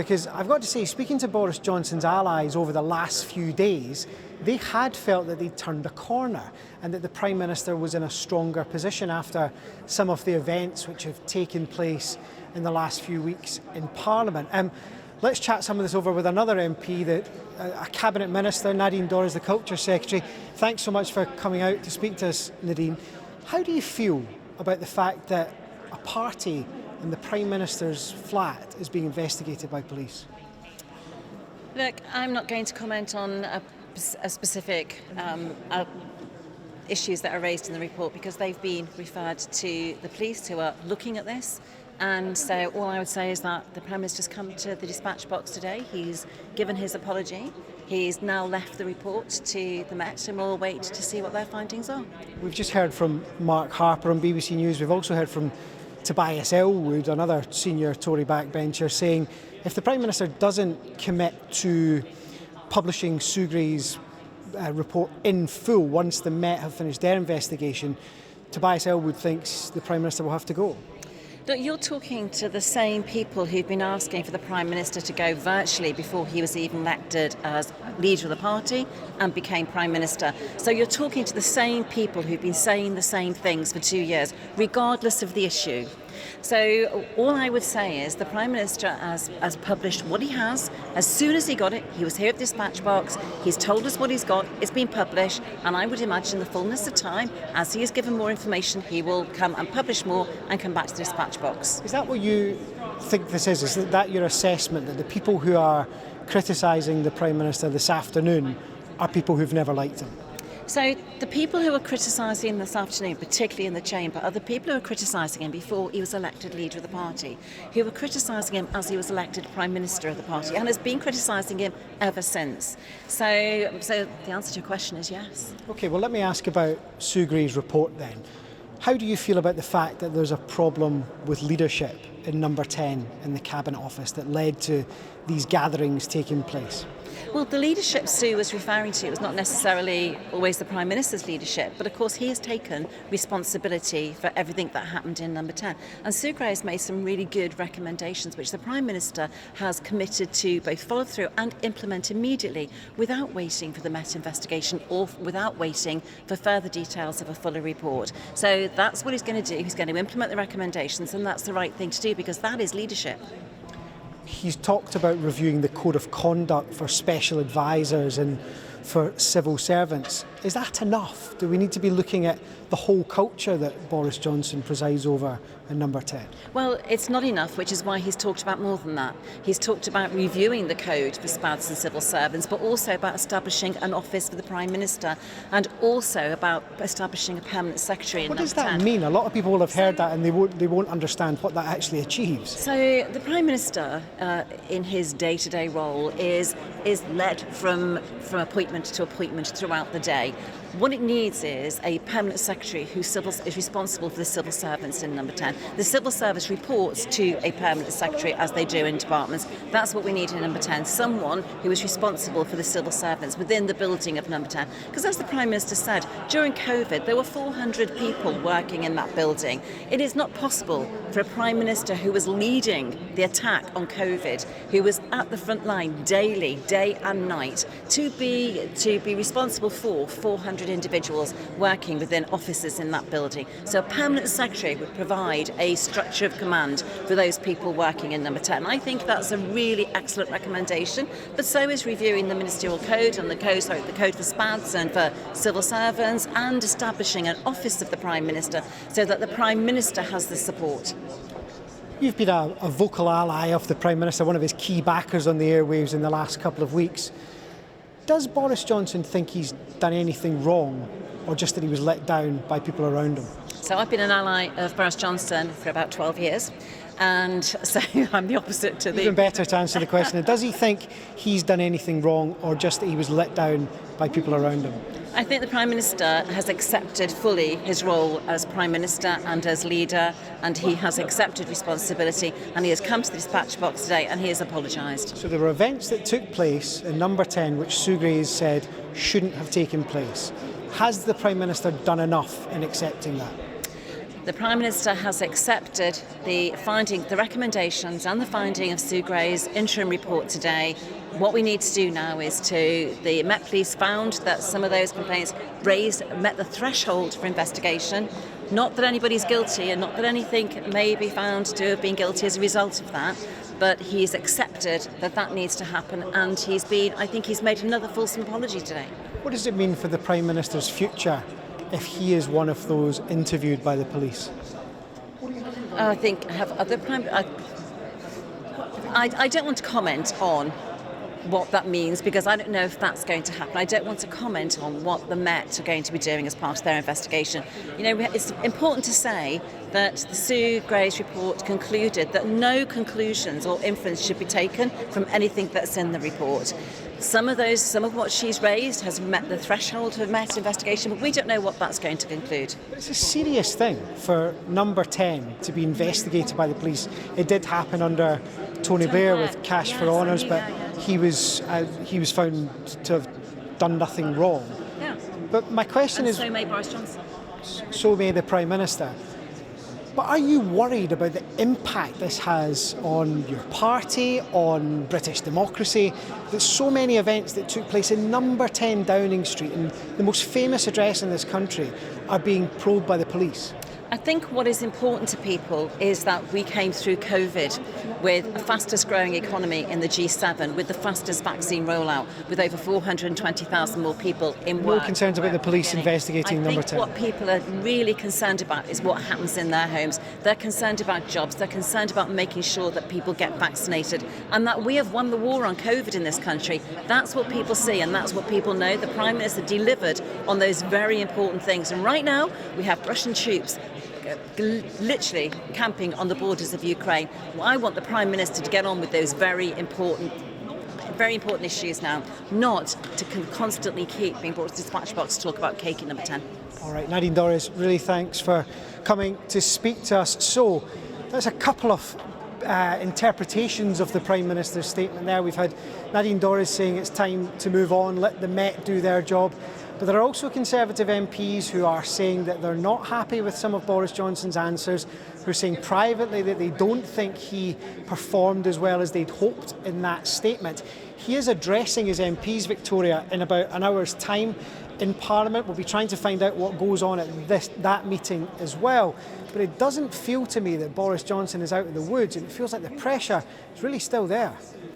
Because I've got to say, speaking to Boris Johnson's allies over the last few days, they had felt that they'd turned a corner and that the Prime Minister was in a stronger position after some of the events which have taken place in the last few weeks in Parliament. Let's chat some of this over with another MP, a Cabinet Minister, Nadine Dorries, the Culture Secretary. Thanks so much for coming out to speak to us, Nadine. How do you feel about the fact that a party in the Prime Minister's flat is being investigated by police? Look, I'm not going to comment on a specific issues that are raised in the report because they've been referred to the police who are looking at this. And so all I would say is that the Prime Minister's come to the dispatch box today. He's given his apology. He's now left the report to the Met and we'll wait to see what their findings are. We've just heard from Mark Harper on BBC News. We've also heard from Tobias Ellwood, another senior Tory backbencher, saying if the Prime Minister doesn't commit to publishing Sugri's report in full once the Met have finished their investigation, Tobias Ellwood thinks the Prime Minister will have to go. Look, you're talking to the same people who've been asking for the Prime Minister to go virtually before he was even elected as leader of the party and became Prime Minister. So you're talking to the same people who've been saying the same things for 2 years, regardless of the issue. So all I would say is the Prime Minister has published what he has. As soon as he got it, he was here at the dispatch box. He's told us what he's got. It's been published. And I would imagine in the fullness of time, as he is given more information, he will come and publish more and come back to the dispatch box. Is that what you think this is? Is that your assessment, that the people who are criticising the Prime Minister this afternoon are people who've never liked him? So the people who are criticising him this afternoon, particularly in the chamber, are the people who were criticising him before he was elected leader of the party, who were criticising him as he was elected Prime Minister of the party and has been criticising him ever since. So the answer to your question is yes. OK, well, let me ask about Sugri's report then. How do you feel about the fact that there's a problem with leadership in Number 10 in the Cabinet Office that led to these gatherings taking place? Well, the leadership Sue was referring to was not necessarily always the Prime Minister's leadership, but of course he has taken responsibility for everything that happened in Number 10. And Sue Gray has made some really good recommendations which the Prime Minister has committed to both follow through and implement immediately without waiting for the Met investigation or without waiting for further details of a fuller report. So that's what he's going to do. He's going to implement the recommendations, and that's the right thing to do because that is leadership. He's talked about reviewing the code of conduct for special advisors and for civil servants. Is that enough? Do we need to be looking at the whole culture that Boris Johnson presides over in Number 10? Well, it's not enough, which is why he's talked about more than that. He's talked about reviewing the code for SPADs and civil servants, but also about establishing an office for the Prime Minister and also about establishing a permanent secretary in Number 10. What does that mean? A lot of people will have heard that and they won't understand what that actually achieves. So the Prime Minister, in his day-to-day role, is led from appointment to appointment throughout the day. What it needs is a permanent secretary who is responsible for the civil servants in Number 10. The civil service reports to a permanent secretary as they do in departments. That's what we need in Number 10, someone who is responsible for the civil servants within the building of Number 10. Because as the Prime Minister said, during COVID there were 400 people working in that building. It is not possible for a Prime Minister who was leading the attack on COVID, who was at the front line daily, day and night, to be responsible for 400 individuals working within offices in that building. So a permanent secretary would provide a structure of command for those people working in Number 10. I think that's a really excellent recommendation, but so is reviewing the ministerial code and the code for SPADs and for civil servants, and establishing an office of the Prime Minister so that the Prime Minister has the support. You've been a vocal ally of the Prime Minister, one of his key backers on the airwaves in the last couple of weeks. Does Boris Johnson think he's done anything wrong, or just that he was let down by people around him? So I've been an ally of Boris Johnson for about 12 years. And so I'm the opposite to the... Even better to answer the question. Does he think he's done anything wrong, or just that he was let down by people around him? I think the Prime Minister has accepted fully his role as Prime Minister and as leader, and he has accepted responsibility, and he has come to the dispatch box today and he has apologised. So there were events that took place in Number 10 which Sugri said shouldn't have taken place. Has the Prime Minister done enough in accepting that? The Prime Minister has accepted the recommendations and the finding of Sue Gray's interim report today. What we need to do now is the Met Police found that some of those complaints raised met the threshold for investigation. Not that anybody's guilty and not that anything may be found to have been guilty as a result of that, but he's accepted that that needs to happen, and I think he's made another fulsome apology today. What does it mean for the Prime Minister's future if he is one of those interviewed by the police? I think have other Prime... I don't want to comment on what that means, because I don't know if that's going to happen. I don't want to comment on what the Met are going to be doing as part of their investigation. You know, it's important to say that the Sue Gray's report concluded that no conclusions or inference should be taken from anything that's in the report. Some of what she's raised has met the threshold of Met investigation, but we don't know what that's going to conclude. It's a serious thing for number 10 to be investigated by the police. It did happen under Tony Blair with Cash for Honours, but he was found to have done nothing wrong. Yeah. But my question is... So may Boris Johnson. So may the Prime Minister. But are you worried about the impact this has on your party, on British democracy? There's so many events that took place in number 10 Downing Street, and the most famous address in this country, are being probed by the police. I think what is important to people is that we came through COVID with the fastest growing economy in the G7, with the fastest vaccine rollout, with over 420,000 more people in work. No concerns about the police investigating number 10? I think what people are really concerned about is what happens in their homes. They're concerned about jobs, they're concerned about making sure that people get vaccinated, and that we have won the war on COVID in this country. That's what people see, and that's what people know. The Prime Minister delivered on those very important things. And right now, we have Russian troops literally camping on the borders of Ukraine. Well, I want the Prime Minister to get on with those very important issues now, not to constantly keep being brought to the dispatch box to talk about cake at number 10. All right, Nadine Dorries, really thanks for coming to speak to us. So, there's a couple of interpretations of the Prime Minister's statement there. We've had Nadine Dorries saying it's time to move on, let the Met do their job. But there are also Conservative MPs who are saying that they're not happy with some of Boris Johnson's answers, who are saying privately that they don't think he performed as well as they'd hoped in that statement. He is addressing his MPs, Victoria, in about an hour's time in Parliament. We'll be trying to find out what goes on at that meeting as well. But it doesn't feel to me that Boris Johnson is out of the woods, and it feels like the pressure is really still there.